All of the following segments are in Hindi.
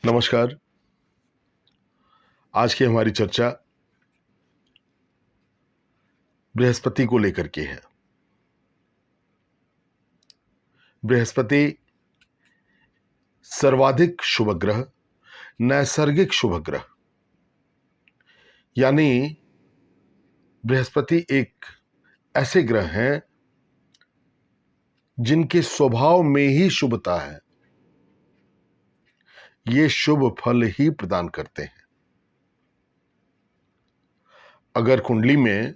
नमस्कार। आज की हमारी चर्चा बृहस्पति को लेकर के है। बृहस्पति सर्वाधिक शुभ ग्रह, नैसर्गिक शुभ ग्रह, यानी बृहस्पति एक ऐसे ग्रह हैं जिनके स्वभाव में ही शुभता है। ये शुभ फल ही प्रदान करते हैं। अगर कुंडली में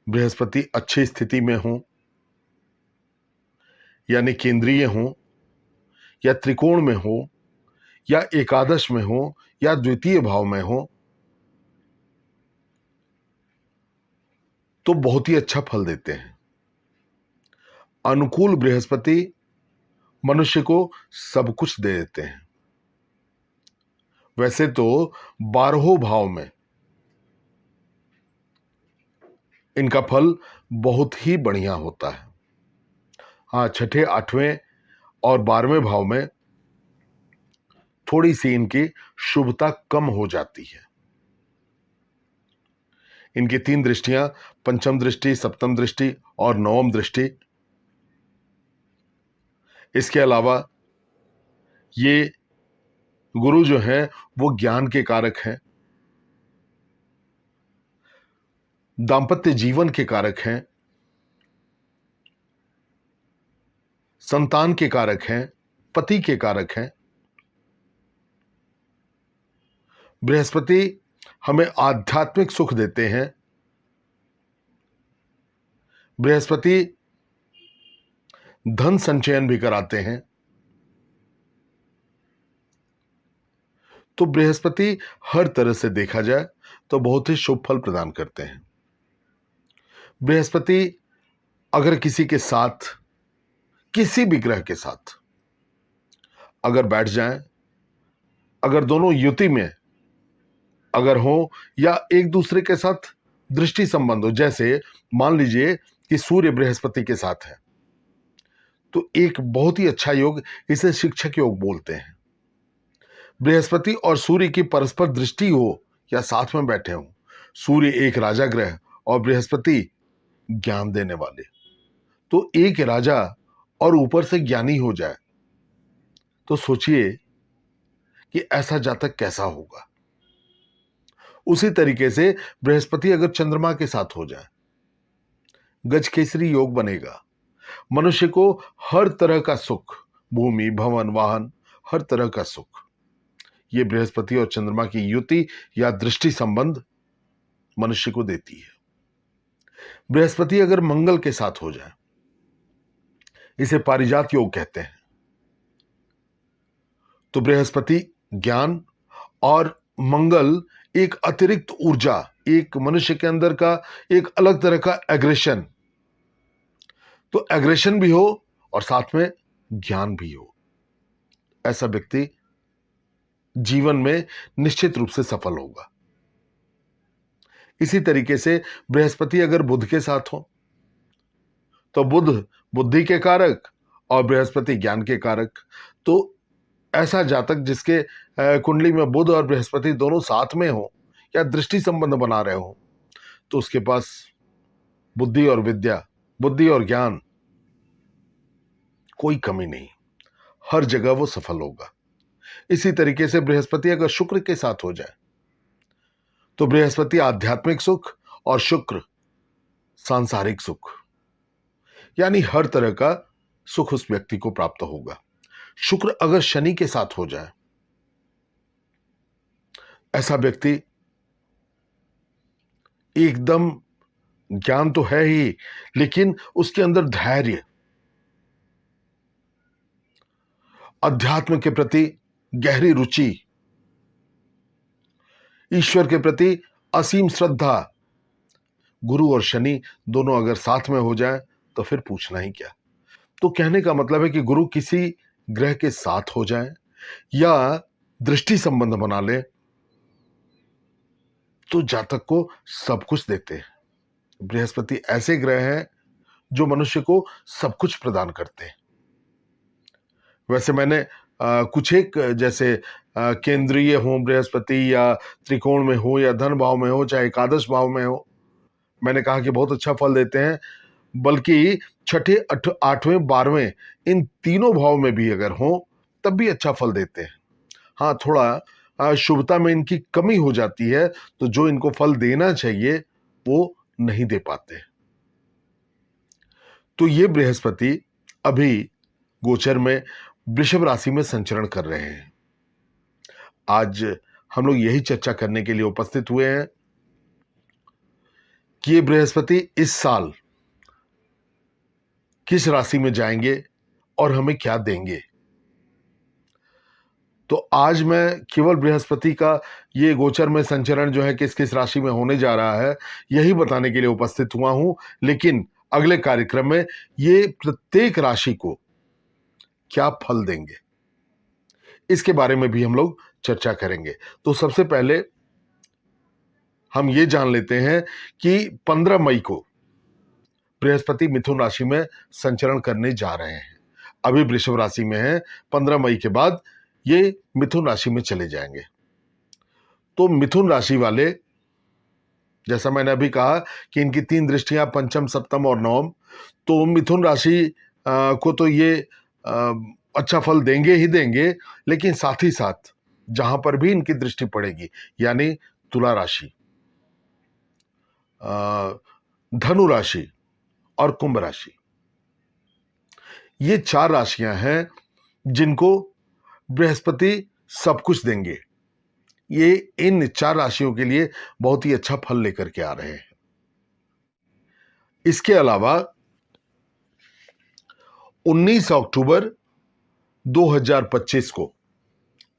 बृहस्पति अच्छी स्थिति में हो, यानी केंद्रीय हो, या त्रिकोण में हो, या एकादश में हो, या द्वितीय भाव में हो, तो बहुत ही अच्छा फल देते हैं। अनुकूल बृहस्पति मनुष्य को सब कुछ दे देते हैं। वैसे तो 12 भाव में इनका फल बहुत ही बढ़िया होता है। हाँ, छठे, 8वें और 12वें भाव में थोड़ी सी इनकी शुभता कम हो जाती है। इनकी 3 दृष्टियां, पंचम दृष्टि, सप्तम दृष्टि और नवम दृष्टि। इसके अलावा ये गुरु जो हैं वो ज्ञान के कारक हैं, दांपत्य जीवन के कारक हैं, संतान के कारक हैं, पति के कारक हैं। बृहस्पति हमें आध्यात्मिक सुख देते हैं। बृहस्पति धन संचयन भी कराते हैं। तो बृहस्पति हर तरह से देखा जाए तो बहुत ही शुभ फल प्रदान करते हैं। बृहस्पति अगर किसी के साथ, किसी भी ग्रह के साथ अगर बैठ जाएं, अगर दोनों युति में अगर हो, या एक दूसरे के साथ दृष्टि संबंध हो, जैसे मान लीजिए कि सूर्य बृहस्पति के साथ है, तो एक बहुत ही अच्छा योग, इसे शिक्षक योग बोलते हैं। बृहस्पति और सूर्य की परस्पर दृष्टि हो या साथ में बैठे हो, सूर्य एक राजा ग्रह और बृहस्पति ज्ञान देने वाले, तो एक राजा और ऊपर से ज्ञानी हो जाए तो सोचिए कि ऐसा जातक कैसा होगा। उसी तरीके से बृहस्पति अगर चंद्रमा के साथ हो जाए, गजकेसरी योग बनेगा। मनुष्य को हर तरह का सुख, भूमि, भवन, वाहन, हर तरह का सुख, ये बृहस्पति और चंद्रमा की युति या दृष्टि संबंध मनुष्य को देती है। बृहस्पति अगर मंगल के साथ हो जाए, इसे पारिजात योग कहते हैं, तो बृहस्पति ज्ञान और मंगल एक अतिरिक्त ऊर्जा, एक मनुष्य के अंदर का एक अलग तरह का एग्रेशन, तो एग्रेशन भी हो और साथ में ज्ञान भी हो, ऐसा व्यक्ति जीवन में निश्चित रूप से सफल होगा। इसी तरीके से बृहस्पति अगर बुध के साथ हो, तो बुध बुद्धि के कारक और बृहस्पति ज्ञान के कारक। तो ऐसा जातक जिसके कुंडली में बुध और बृहस्पति दोनों साथ में हो या दृष्टि संबंध बना रहे हो, तो उसके पास बुद्धि और विद्या, बुद्धि और ज्ञान, कोई कमी नहीं, हर जगह वो सफल होगा। इसी तरीके से बृहस्पति अगर शुक्र के साथ हो जाए, तो बृहस्पति आध्यात्मिक सुख और शुक्र सांसारिक सुख, यानी हर तरह का सुख उस व्यक्ति को प्राप्त होगा। शुक्र अगर शनि के साथ हो जाए, ऐसा व्यक्ति एकदम ज्ञान तो है ही, लेकिन उसके अंदर धैर्य, अध्यात्म के प्रति गहरी रुचि, ईश्वर के प्रति असीम श्रद्धा, गुरु और शनि दोनों अगर साथ में हो जाए तो फिर पूछना ही क्या। तो कहने का मतलब है कि गुरु किसी ग्रह के साथ हो जाए या दृष्टि संबंध बना ले, तो जातक को सब कुछ देते हैं। बृहस्पति ऐसे ग्रह हैं जो मनुष्य को सब कुछ प्रदान करते हैं। वैसे मैंने कुछ एक जैसे केंद्रीय हो बृहस्पति, या त्रिकोण में हो, या धन भाव में हो, चाहे एकादश भाव में हो, मैंने कहा कि बहुत अच्छा फल देते हैं। बल्कि छठे, आठवें, 12वें इन तीनों भाव में भी अगर हो तब भी अच्छा फल देते हैं। हाँ, थोड़ा शुभता में इनकी कमी हो जाती है, तो जो इनको फल देना चाहिए वो नहीं दे पाते। तो ये बृहस्पति अभी गोचर में वृषभ राशि में संचरण कर रहे हैं। आज हम लोग यही चर्चा करने के लिए उपस्थित हुए हैं कि ये बृहस्पति इस साल किस राशि में जाएंगे और हमें क्या देंगे। तो आज मैं केवल बृहस्पति का ये गोचर में संचरण जो है किस किस राशि में होने जा रहा है यही बताने के लिए उपस्थित हुआ हूं, लेकिन अगले कार्यक्रम में ये प्रत्येक राशि को क्या फल देंगे इसके बारे में भी हम लोग चर्चा करेंगे। तो सबसे पहले हम ये जान लेते हैं कि 15 मई को बृहस्पति मिथुन राशि में संचरण करने जा रहे हैं। अभी वृषभ राशि में है, 15 मई के बाद ये मिथुन राशि में चले जाएंगे। तो मिथुन राशि वाले, जैसा मैंने अभी कहा कि इनकी 3 दृष्टियां पंचम, सप्तम और नवम, तो मिथुन राशि को तो ये अच्छा फल देंगे ही देंगे, लेकिन साथ ही साथ जहां पर भी इनकी दृष्टि पड़ेगी, यानी तुला राशि, धनु राशि और कुंभ राशि, ये 4 राशियां हैं जिनको बृहस्पति सब कुछ देंगे। ये इन 4 राशियों के लिए बहुत ही अच्छा फल लेकर के आ रहे हैं। इसके अलावा 19 अक्टूबर 2025 को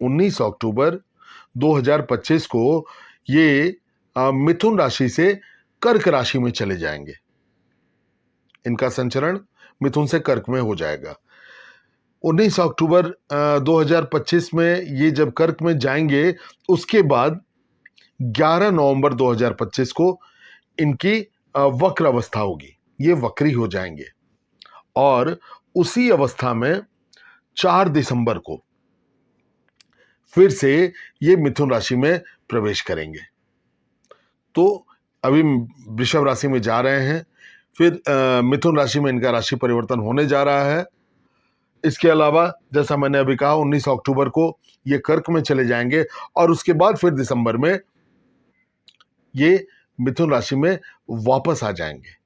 19 अक्टूबर 2025 को ये मिथुन राशि से कर्क राशि में चले जाएंगे। इनका संचरण मिथुन से कर्क में हो जाएगा। 19 अक्टूबर 2025 में ये जब कर्क में जाएंगे, उसके बाद 11 नवंबर 2025 को इनकी वक्र अवस्था होगी, ये वक्री हो जाएंगे और उसी अवस्था में 4 दिसंबर को फिर से ये मिथुन राशि में प्रवेश करेंगे। तो अभी वृषभ राशि में जा रहे हैं, फिर मिथुन राशि में इनका राशि परिवर्तन होने जा रहा है। इसके अलावा जैसा मैंने अभी कहा 19 अक्टूबर को ये कर्क में चले जाएंगे और उसके बाद फिर दिसंबर में ये मिथुन राशि में वापस आ जाएंगे।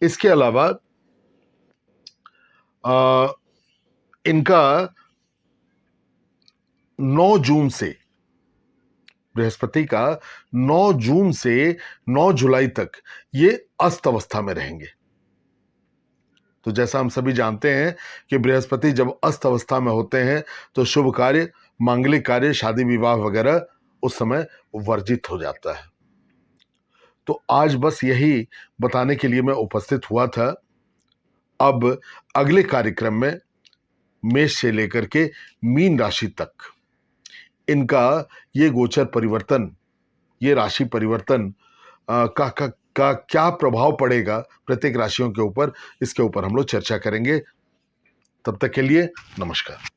इसके अलावा इनका 9 जून से, बृहस्पति का 9 जून से 9 जुलाई तक ये अस्त अवस्था में रहेंगे। तो जैसा हम सभी जानते हैं कि बृहस्पति जब अस्त अवस्था में होते हैं तो शुभ कार्य, मांगलिक कार्य, शादी विवाह वगैरह उस समय वर्जित हो जाता है। तो आज बस यही बताने के लिए मैं उपस्थित हुआ था। अब अगले कार्यक्रम में मेष से लेकर के मीन राशि तक इनका ये गोचर परिवर्तन, ये राशि परिवर्तन का क्या प्रभाव पड़ेगा प्रत्येक राशियों के ऊपर, इसके ऊपर हम लोग चर्चा करेंगे। तब तक के लिए नमस्कार।